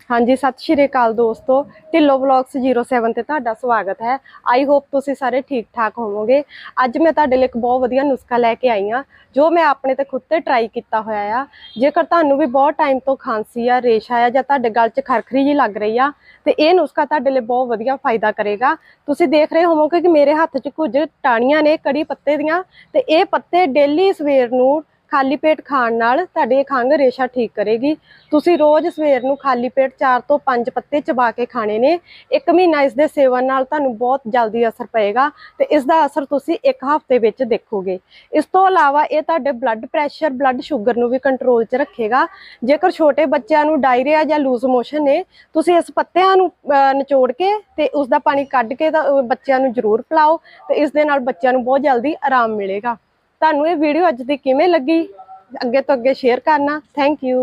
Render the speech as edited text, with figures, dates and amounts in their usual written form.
हाँ जी, सत श्री अकाल दोस्तों। ढिल्लो ब्लॉग्स 07 ते तुहाडा स्वागत है। आई होप तुसीं सारे ठीक ठाक होवोगे। अज मैं तुहाडे लई एक बहुत वधिया नुस्खा लैके आई हाँ, जो मैं अपने ते खुद ते ट्राई किया होया आ। जेकर तुहानूं भी बहुत टाइम तो खांसी आ, रेशा आ जां तुहाडे गल च खरखरी जी लग रही आ ते इह नुस्खा तुहाडे लई बहुत वधिया फायदा करेगा। तुसीं देख रहे होवोगे कि मेरे हत्थ च कुछ टाणियां ने कड़ी पत्ते दियां ते इह पत्ते डेली सवेर नूं खाली पेट खाण नाल तुहाडी खंघ रेशा ठीक करेगी। तुसीं रोज़ सवेर नूं खाली पेट 4 ਤੋਂ 5 पत्ते चबा के खाने ने। एक महीना इस दे सेवन नाल तुहानूं बहुत जल्दी असर पएगा ते इसदा असर तुसीं एक हफ्ते विच देखोगे। इस तो इलावा ये तुहाडे ब्लड प्रैशर ब्लड शुगर नूं भी कंट्रोल च रखेगा। जेकर छोटे बच्चों नूं डायरिया या लूज मोशन ने, तुसीं इस पत्तियां नूं निचोड़ के ते उसदा पानी कढ के बच्चों नूं जरूर पिलाओ ते इस दे नाल बच्चों नूं बहुत जल्दी आराम मिलेगा। तुहानूं ये वीडियो अज दी किवें लगी, अगे तो अगे शेयर करना। Thank you.